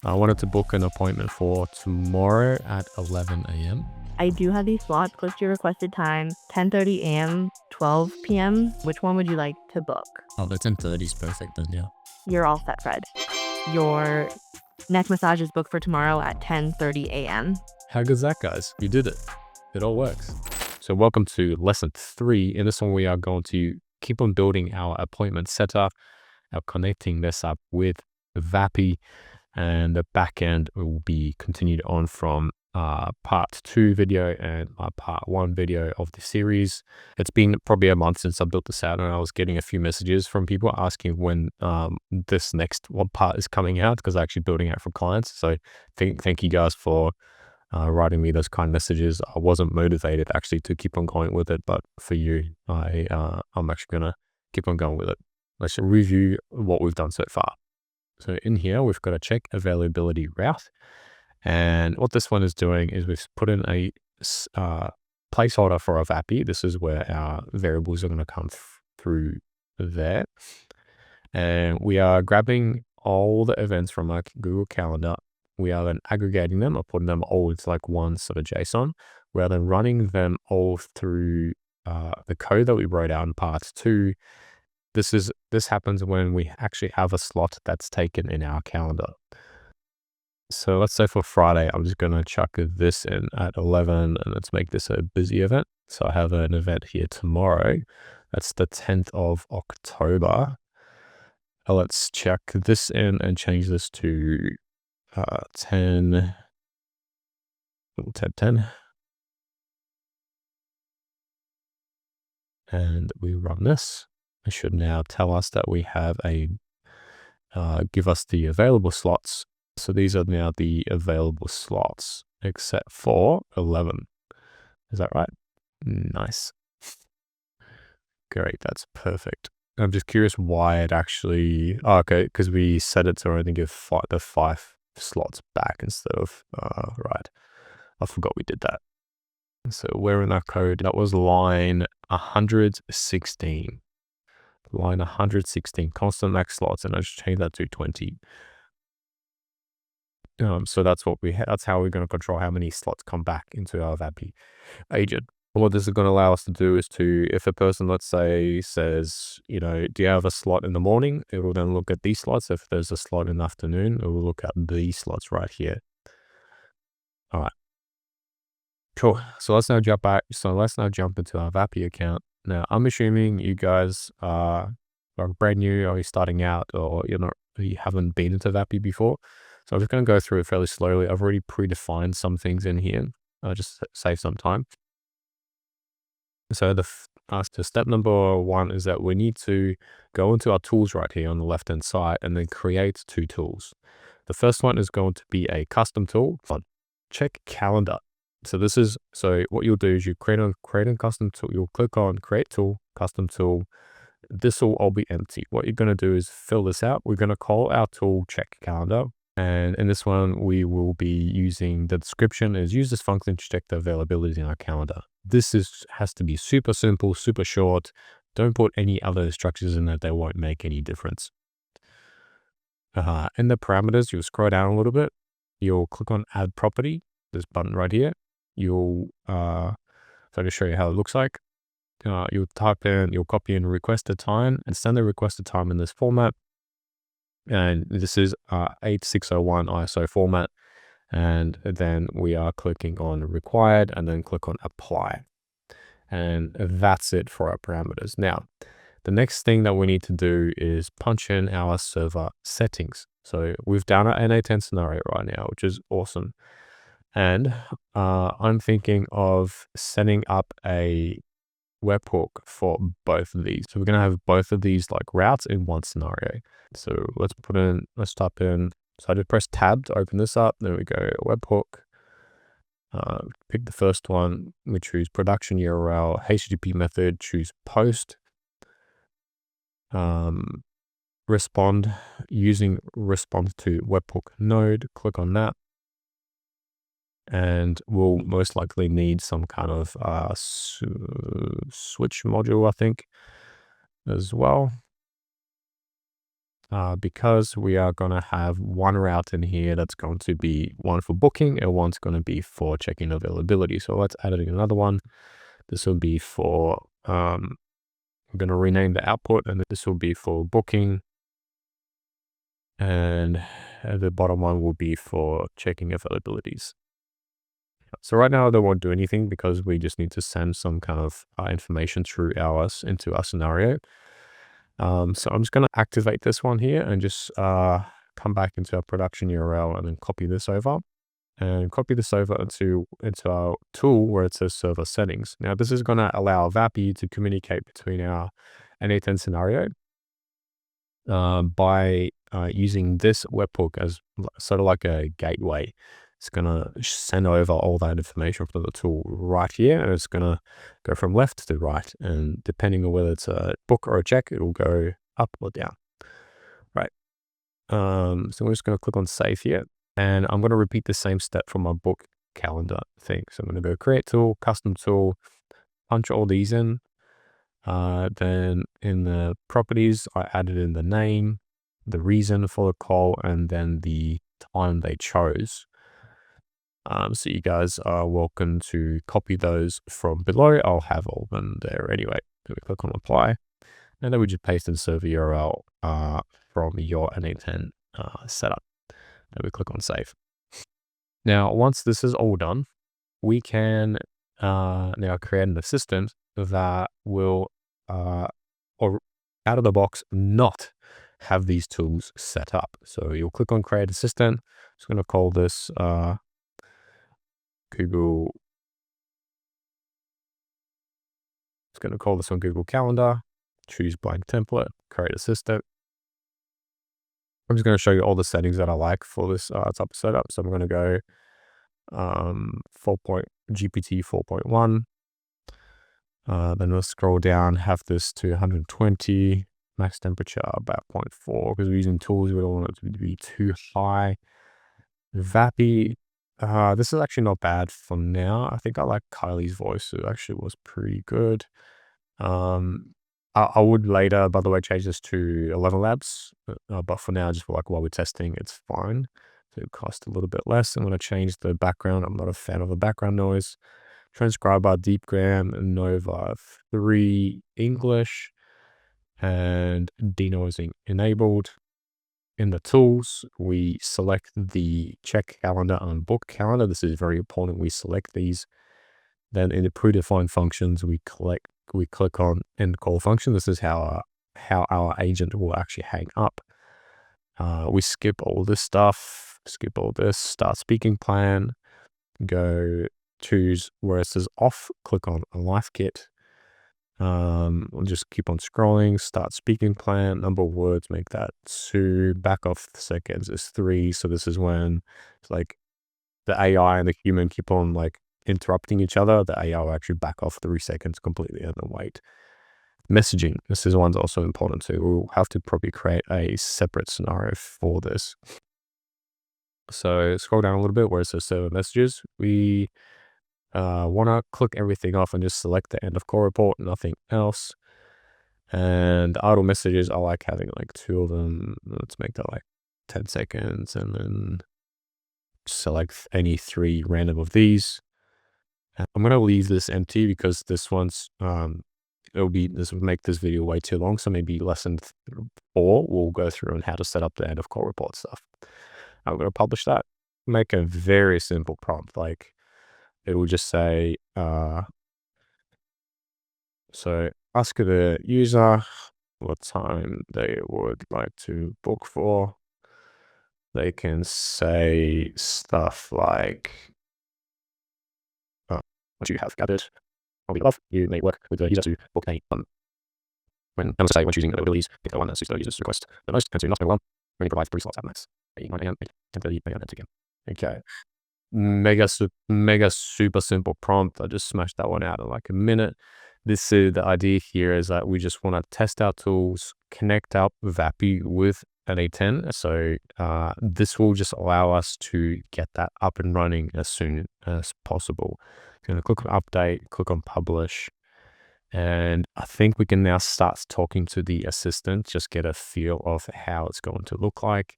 I wanted to book an appointment for tomorrow at 11 a.m. I do have these slots close to your requested time, 10:30 a.m., 12 p.m. Which one would you like to book? Oh, the 10:30 is perfect then, yeah. You're all set, Fred. Your neck massage is booked for tomorrow at 10:30 a.m. How good's that, guys? You did it. It all works. So welcome to lesson 3. In this one, we are going to keep on building our appointment setup, our connecting this up with Vapi, and the back end will be continued on from part 2 video and part 1 video of the series. It's been probably a month since I built this out, and I was getting a few messages from people asking when this next one part is coming out, because I'm actually building out for clients. So thank you guys for writing me those kind messages. I wasn't motivated actually to keep on going with it, but for you, I'm actually gonna keep on going with it. Let's review what we've done so far. So in here, we've got a check availability route. And what this one is doing is we've put in a placeholder for our Vapi. This is where our variables are going to come through there. And we are grabbing all the events from our Google Calendar. We are then aggregating them or putting them all into like one sort of JSON. We are then running them all through the code that we wrote out in part 2. This happens when we actually have a slot that's taken in our calendar. So let's say for Friday, I'm just going to chuck this in at 11, and let's make this a busy event. So I have an event here tomorrow. That's the 10th of October. Let's check this in and change this to 10. And we run this. It should now tell us that we have give us the available slots. So these are now the available slots, except for 11. Is that right? Nice. Great, that's perfect. I'm just curious why it actually... Oh, okay, because we set it to only give the 5 slots back instead of... right. I forgot we did that. So where in our code? That was line 116. Line 116, constant max slots, and I just changed that to 20. So that's what that's how we're going to control how many slots come back into our Vapi agent. What this is going to allow us to do is if a person, let's say, says, do you have a slot in the morning? It will then look at these slots. If there's a slot in the afternoon, it will look at these slots right here. All right. Cool. So let's now jump back. So let's now jump into our Vapi account. Now, I'm assuming you guys are brand new, or you're starting out, or you haven't been into Vapi before. So I'm just going to go through it fairly slowly. I've already predefined some things in here. Just save some time. So step number 1 is that we need to go into our tools right here on the left-hand side and then create 2 tools. The first one is going to be a custom tool. Check calendar. So what you'll do is you create a custom tool. You'll click on create tool, custom tool. This will all be empty. What you're going to do is fill this out. We're going to call our tool check calendar. And in this one, we will be using the description is use this function to check the availability in our calendar. This has to be super simple, super short. Don't put any other structures in that. They won't make any difference. In the parameters, you'll scroll down a little bit. You'll click on add property, this button right here. So to show you how it looks like, you'll copy in requested time and send the requested time in this format. And this is 8601 ISO format. And then we are clicking on required and then click on apply. And that's it for our parameters. Now, the next thing that we need to do is punch in our server settings. So we've done our n8n scenario right now, which is awesome. And I'm thinking of setting up a webhook for both of these. So we're going to have both of these like routes in one scenario. So let's type in, so I just press tab to open this up. There we go, webhook. Pick the first one. We choose production URL, HTTP method, choose post. Respond using respond to webhook node. Click on that. And we'll most likely need some kind of switch module, I think, as well. because we are going to have one route in here that's going to be one for booking and one's going to be for checking availability. So let's add in another one. This will be for, I'm going to rename the output, and this will be for booking. And the bottom one will be for checking availabilities. So right now they won't do anything because we just need to send some kind of information through into our scenario. So I'm just going to activate this one here and just come back into our production URL and then copy this over into our tool where it says server settings. Now this is going to allow Vapi to communicate between our n8n scenario by using this webhook as sort of like a gateway. It's going to send over all that information from the tool right here, and it's going to go from left to right. And depending on whether it's a book or a check, it will go up or down. Right. So we're just going to click on save here, and I'm going to repeat the same step for my book calendar thing. So I'm going to go create tool, custom tool, punch all these in. Then in the properties, I added in the name, the reason for the call, and then the time they chose. So you guys are welcome to copy those from below. I'll have all of them there anyway. So we click on apply, and then we just paste in server URL from your n8n setup. And we click on save. Now, once this is all done, we can now create an assistant that will, or out of the box, not have these tools set up. So you'll click on create assistant. I'm just going to call this Google. It's going to call this on Google Calendar. Choose blank template. Create assistant. I'm just going to show you all the settings that I like for this type of setup. So I'm going to go GPT 4.1. Then we'll scroll down, have this to 120, max temperature about 0.4, because we're using tools, we don't want it to be too high. Vapi, this is actually not bad for now. I think I like Kylie's voice. It actually was pretty good. I would later, by the way, change this to 11 labs, but for now, just for like while we're testing, it's fine. So it costs a little bit less. I'm going to change the background. I'm not a fan of the background noise. Transcriber, Deepgram, Nova 3 English, and denoising enabled. In the tools, we select the check calendar and book calendar. This is very important. We select these. Then in the predefined functions, we click on end call function. This is how our agent will actually hang up. We skip all this stuff, skip all this, start speaking plan, go choose where it says off, click on a life kit. We'll just keep on scrolling, start speaking plan, number of words, make that 2, back off seconds is 3. So this is when it's like the AI and the human keep on like interrupting each other. The AI will actually back off 3 seconds completely and then wait. Messaging, this is one's also important too. We'll have to probably create a separate scenario for this. So scroll down a little bit where it says server messages. We want to click everything off and just select the end of call report, nothing else. And idle messages, I like having like 2 of them. Let's make that like 10 seconds and then select any 3 random of these. I'm going to leave this empty because this one's, this will make this video way too long. So maybe lesson 4, we'll go through on how to set up the end of call report stuff. I'm going to publish that. Make a very simple prompt. Like it will just say, so ask the user what time they would like to book for. They can say stuff like, what you have gathered, what we love, you may work with the user to book a when choosing availabilities, pick the one that suits the user's request the most, and to not overwhelm, only provide 3 slots at max. 9 a.m., 10:30 a.m. again. Okay. Mega super simple prompt. I just smashed that one out in like a minute. This is the idea here is that we just want to test our tools, connect up Vapi with n8n. So this will just allow us to get that up and running as soon as possible. I'm going to click on update, click on publish, And I think we can now start talking to the assistant, just get a feel of how it's going to look like.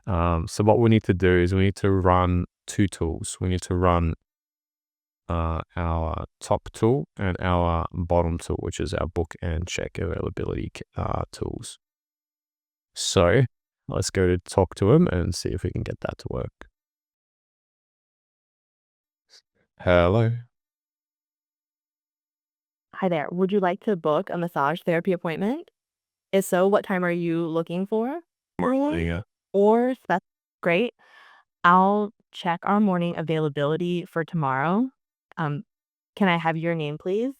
So what we need to do is we need to run two tools. We need to run our top tool and our bottom tool, which is our book and check availability tools. So let's go to talk to him and see if we can get that to work. Hello. Hi there. Would you like to book a massage therapy appointment? If so, what time are you looking for? Yeah. Or that's great. I'll check our morning availability for tomorrow. Can I have your name, please?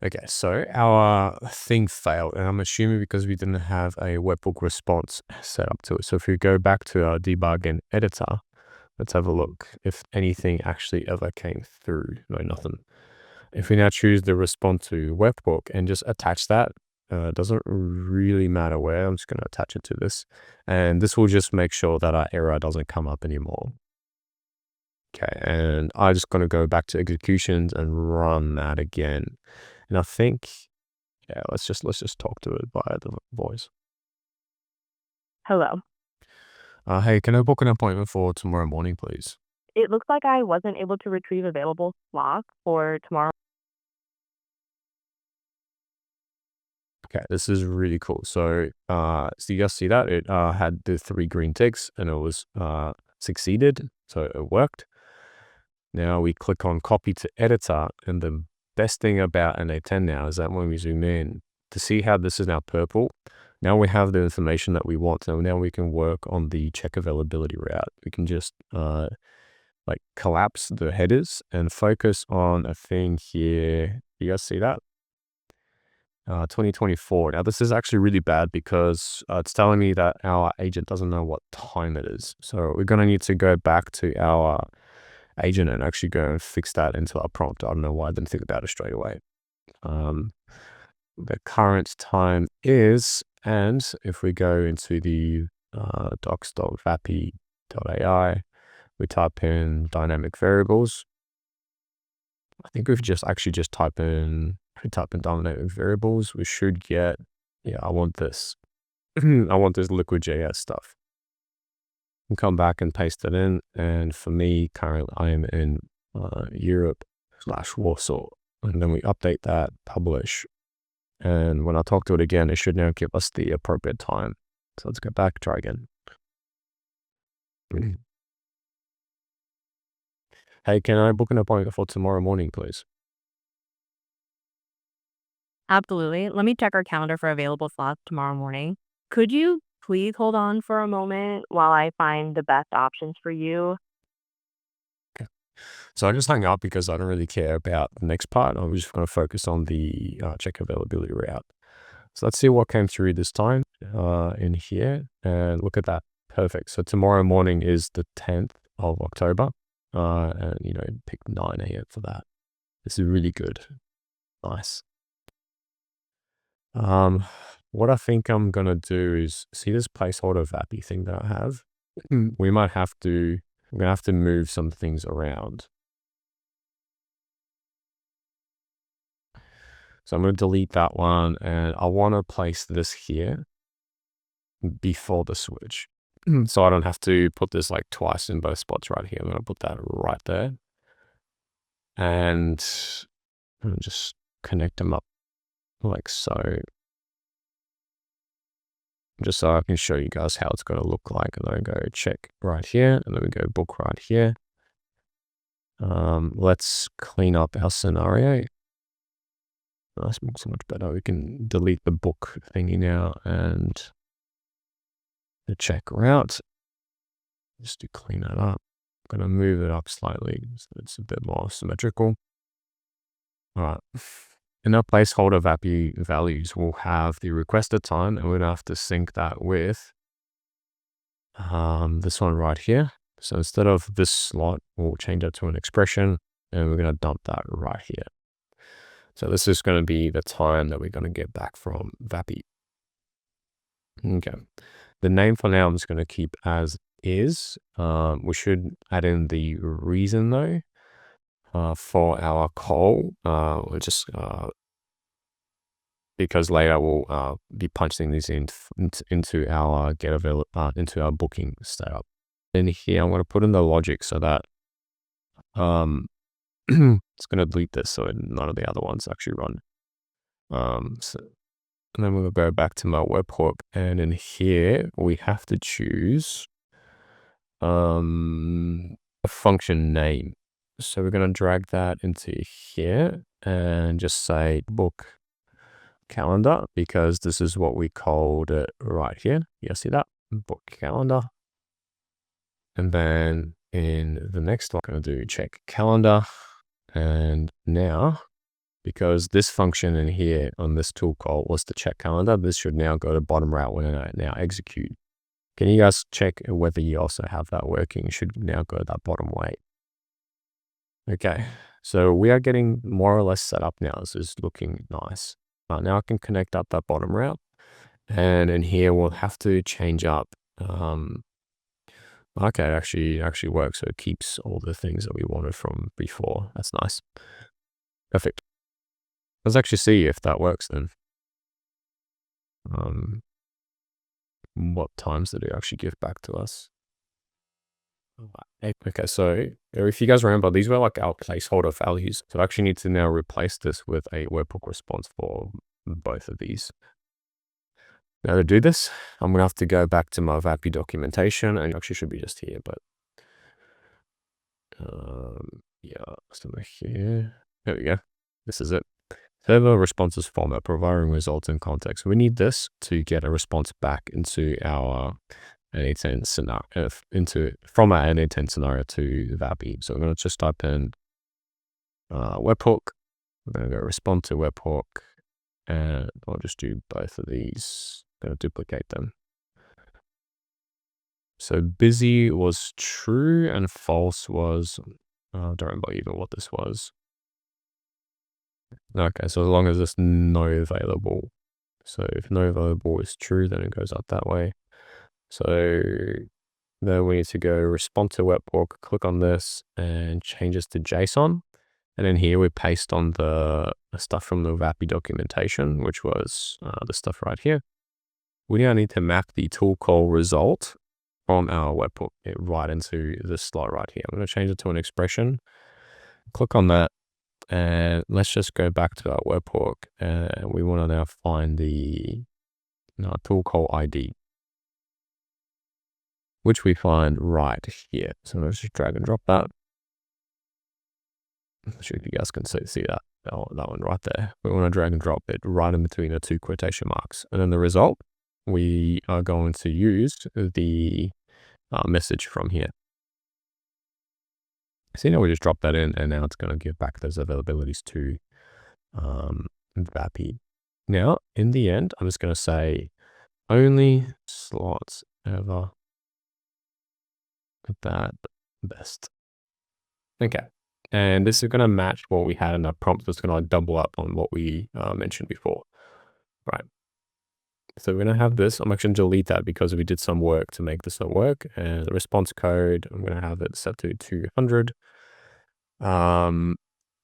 Okay, so our thing failed, and I'm assuming because we didn't have a webhook response set up to it. So if we go back to our debug and editor, let's have a look if anything actually ever came through. No, nothing. If we now choose the respond to webhook and just attach that, doesn't really matter where. I'm just going to attach it to this, and this will just make sure that our error doesn't come up anymore. Okay, and I'm just going to go back to executions and run that again. And I think, yeah, let's just talk to it via the voice. Hello. Hey, can I book an appointment for tomorrow morning, please? It looks like I wasn't able to retrieve available slots for tomorrow. Okay, this is really cool. So you guys see that? It had the 3 green ticks and it was succeeded. So it worked. Now we click on copy to editor, and the best thing about n8n now is that when we zoom in to see how this is now purple, now we have the information that we want. So now we can work on the check availability route. We can just like collapse the headers and focus on a thing here. You guys see that? 2024. Now this is actually really bad because it's telling me that our agent doesn't know what time it is. So we're going to need to go back to our agent and actually go and fix that into our prompt. I don't know why I didn't think about it straight away. The current time is, and if we go into the docs.vapi.ai, we type in dynamic variables. I think we've just type in dynamic variables. We should get, yeah, I want this. I want this liquid.js stuff. And come back and paste it in. And for me, currently I am in Europe/Warsaw. And then we update that, publish. And when I talk to it again, it should now give us the appropriate time. So let's go back, try again. Hey, can I book an appointment for tomorrow morning, please? Absolutely. Let me check our calendar for available slots tomorrow morning. Could you please hold on for a moment while I find the best options for you? So I just hung up because I don't really care about the next part. I'm just going to focus on the check availability route. So let's see what came through this time in here, and look at that. Perfect. So tomorrow morning is the 10th of October, and pick 9 a.m. for that. This is really good. Nice. What I think I'm going to do is see this placeholder Vapi thing that I have. I'm going to have to move some things around. So I'm going to delete that one, and I want to place this here before the switch. So I don't have to put this like twice in both spots right here. I'm going to put that right there. And just connect them up like so. Just so I can show you guys how it's going to look like. And then go check right here, and then we go book right here. Let's clean up our scenario. That's so much better. We can delete the book thingy now and the check route. Just to clean that up. I'm going to move it up slightly so it's a bit more symmetrical. All right. In our placeholder Vapi values, we'll have the requested time, and we're going to have to sync that with this one right here. So instead of this slot, we'll change it to an expression, and we're going to dump that right here. So this is going to be the time that we're going to get back from Vapi. Okay. The name for now I'm just going to keep as is. We should add in the reason though. for our call. We'll just because later we'll be punching these into our into our booking setup. In here, I'm going to put in the logic so that it's going to delete this so none of the other ones actually run. And then we'll go back to my webhook, and in here we have to choose a function name. So we're going to drag that into here and just say book calendar, because this is what we called it right here. You see that? Book calendar. And then in the next one, I'm going to do check calendar. And now, because this function in here on this tool call was to check calendar, this should now go to bottom right when I now execute. Can you guys check whether you also have that working? It should now go that bottom way. Okay, so we are getting more or less set up now. This is looking nice. Now I can connect up that bottom route, and in here we'll have to change up. Okay, it actually works. So it keeps all the things that we wanted from before. That's nice. Perfect. Let's actually see if that works then. What times did it actually give back to us? Okay, so if you guys remember, these were like our placeholder values. So I actually need to now replace this with a webhook response for both of these. Now to do this, I'm going to have to go back to my Vapi documentation, and it actually should be just here, but yeah, somewhere here. There we go. This is it. Server responses format, providing results in context. We need this to get a response back into our n8n scenario, from our n8n scenario to Vapi. So I'm going to just type in webhook. We're going to go respond to webhook, and I'll just do both of these. I'm going to duplicate them. So busy was true and false was, I don't remember even what this was. Okay, so as long as it's no available. So if no available is true, then it goes up that way. So then we need to go respond to webhook, click on this and change this to JSON. And then here we paste on the stuff from the Vapi documentation, which was the stuff right here. We now need to map the tool call result from our webhook right into this slot right here. I'm going to change it to an expression. Click on that. And let's just go back to our webhook, and we want to now find the tool call ID, which we find right here. So let's just drag and drop that. I'm sure you guys can see that. That one right there. We want to drag and drop it right in between the two quotation marks. And then the result, we are going to use the message from here. So now we just drop that in, and now it's going to give back those availabilities to Vapi. Now, in the end, I'm just going to say only slots ever that best. Okay. And this is going to match what we had in our prompt. It's going to double up on what we mentioned before. Right. So we're going to have this. I'm actually going to delete that because we did some work to make this not work. And the response code, I'm going to have it set to 200. I'm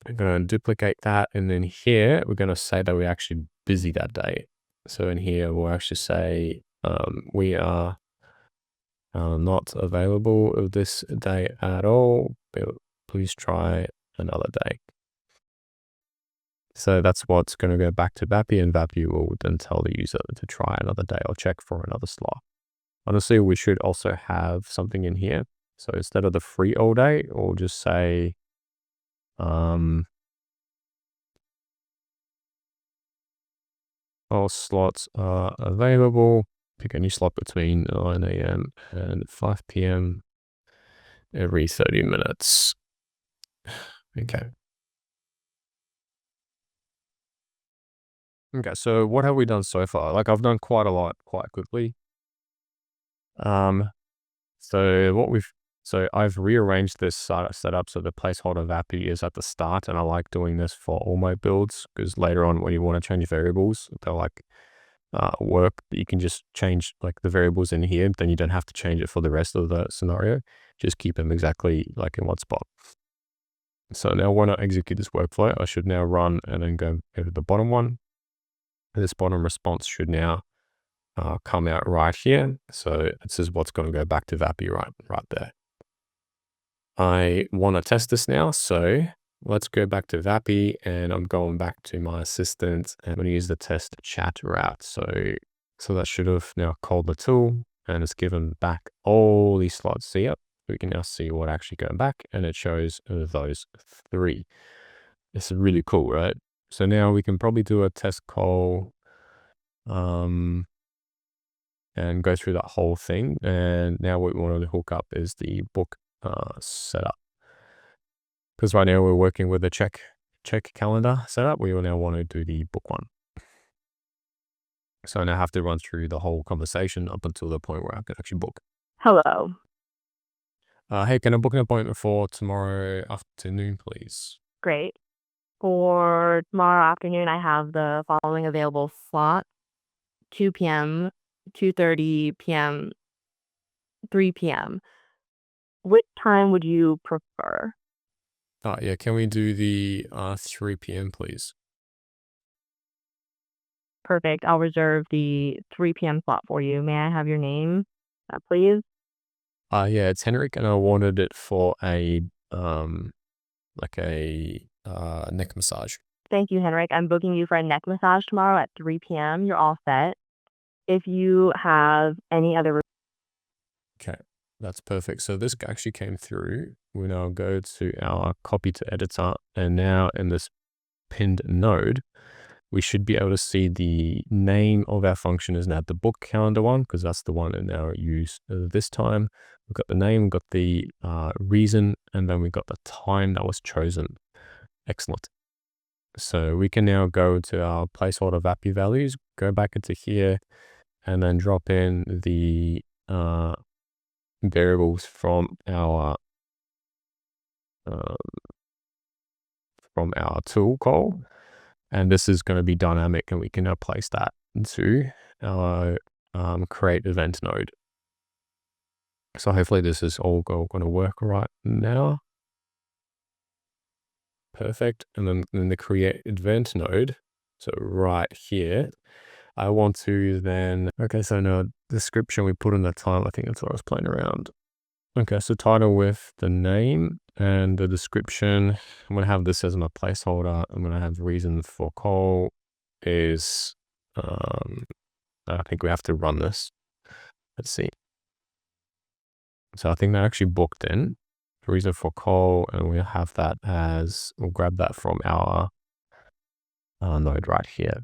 going to duplicate that. And then here, we're going to say that we're actually busy that day. So in here, we'll actually say we are not available this day at all. Please try another day. So that's what's going to go back to Vapi, and Vapi will then tell the user to try another day or check for another slot. Honestly, we should also have something in here. So instead of the free all day, we'll just say, all slots are available. Pick any slot between 9 a.m. and 5 p.m. every 30 minutes. Okay. Okay, so what have we done so far? Like, I've done quite a lot quite quickly. So I've rearranged this setup so the placeholder Vapi is at the start, and I like doing this for all my builds because later on when you want to change variables, they'll like work. You can just change like the variables in here, then you don't have to change it for the rest of the scenario. Just keep them exactly like in one spot. So now when I execute this workflow, I should now run and then go to the bottom one. This bottom response should now come out right here. So this is what's going to go back to Vapi right there. I want to test this now. So let's go back to Vapi and I'm going back to my assistant and I'm going to use the test chat route. So that should have now called the tool and it's given back all these slots. See, yep, we can now see what actually going back and it shows those 3. This is really cool, right? So now we can probably do a test call and go through that whole thing. And now what we want to hook up is the book setup. Because right now we're working with a check calendar setup. We will now want to do the book one. So I now have to run through the whole conversation up until the point where I can actually book. Hello. Hey, can I book an appointment for tomorrow afternoon, please? Great. For tomorrow afternoon, I have the following available slot: 2 p.m., 2:30 p.m., 3 p.m. Which time would you prefer? Yeah, can we do the 3 p.m., please? Perfect. I'll reserve the 3 p.m. slot for you. May I have your name, please? Yeah, it's Henrik, and I wanted it for a like a neck massage. Thank you, Henrik. I'm booking you for a neck massage tomorrow at 3 p.m. You're all set. If you have any other... Okay, that's perfect. So this actually came through. We now go to our copy to editor, and now in this pinned node, we should be able to see the name of our function is now the book calendar one, because that's the one in our use this time. We've got the name, we've got the reason, and then we've got the time that was chosen. Excellent. So we can now go to our placeholder Vapi values, go back into here, and then drop in the variables from our tool call. And this is going to be dynamic, and we can now place that into our create event node. So hopefully this is all going to work right now. Perfect. And then in the create event node, so right here, I want to then, okay, so now description, we put in the time. I think that's what I was playing around. Okay, so title with the name and the description. I'm going to have this as my placeholder. I'm going to have reason for call is, I think we have to run this. Let's see. So I think that actually booked in reason for call, and we'll have that as, we'll grab that from our node right here.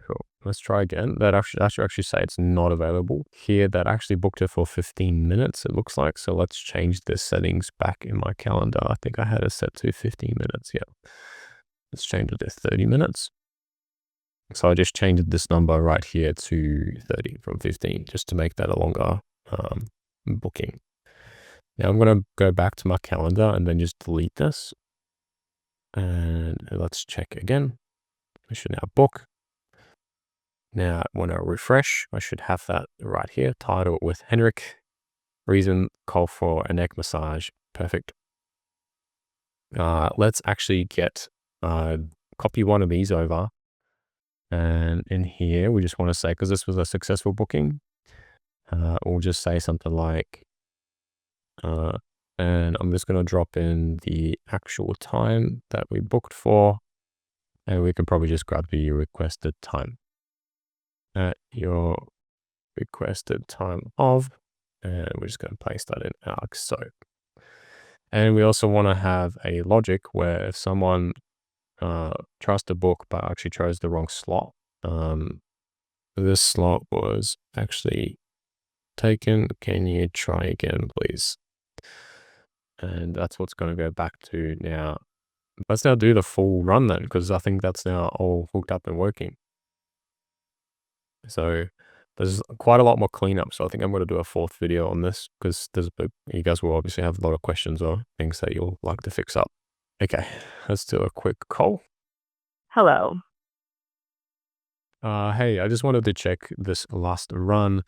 Cool. Let's try again. That should actually say it's not available. Here, that actually booked it for 15 minutes, it looks like. So let's change the settings back in my calendar. I think I had it set to 15 minutes. Yeah. Let's change it to 30 minutes. So I just changed this number right here to 30 from 15, just to make that a longer booking. Now I'm going to go back to my calendar and then just delete this. And let's check again. I should now book. Now, when I refresh, I should have that right here. Title with Henrik. Reason, call for a neck massage. Perfect. Let's actually get, copy one of these over. And in here, we just want to say, because this was a successful booking, we'll just say something like, and I'm just going to drop in the actual time that we booked for. And we can probably just grab the requested time. At your requested time of, and we're just going to place that in arc. So, and we also want to have a logic where if someone tries to book but actually chose the wrong slot, this slot was actually taken, can you try again, please? And that's what's going to go back to now. Let's now do the full run then, because I think that's now all hooked up and working. So there's quite a lot more cleanup. So I think I'm going to do a 4th video on this, because you guys will obviously have a lot of questions or things that you'll like to fix up. Okay, let's do a quick call. Hello. Hey, I just wanted to check this last run.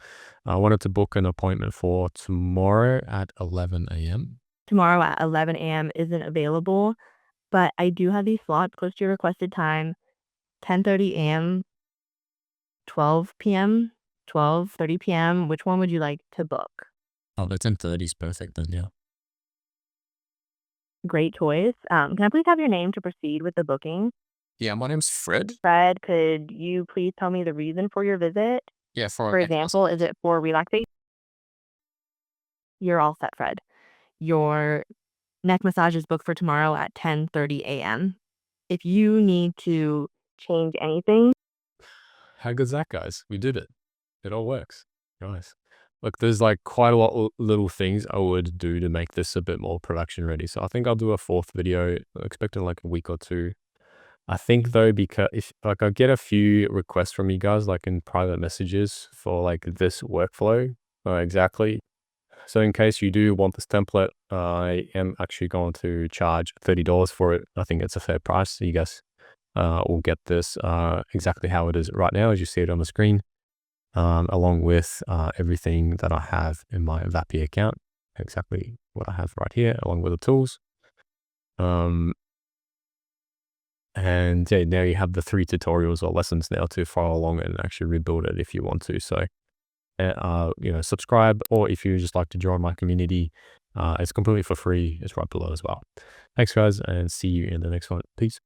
I wanted to book an appointment for tomorrow at 11 a.m. Tomorrow at 11 a.m. isn't available, but I do have these slots close to your requested time, 10:30 a.m., 12 p.m., 12:30 p.m. Which one would you like to book? Oh, the 10:30 is perfect then, yeah. Great choice. Can I please have your name to proceed with the booking? Yeah, my name's Fred. Fred, could you please tell me the reason for your visit? Yeah, for For a neck massage. example, is it for relaxation? You're all set, Fred. Your neck massage is booked for tomorrow at 10:30 a.m. If you need to change anything, How good's that, guys? We did it. It all works. Nice. Look, there's like quite a lot of little things I would do to make this a bit more production ready. So I think I'll do a fourth video, expect in like a week or two. I think though, because if like I get a few requests from you guys, like in private messages for like this workflow, exactly. So in case you do want this template, I am actually going to charge $30 for it. I think it's a fair price. So you guys will get this exactly how it is right now, as you see it on the screen, along with everything that I have in my Vapi account, exactly what I have right here, along with the tools. And yeah, now you have the 3 tutorials or lessons now to follow along and actually rebuild it if you want to. So, subscribe, or if you just like to join my community, it's completely for free. It's right below as well. Thanks guys, and see you in the next one. Peace.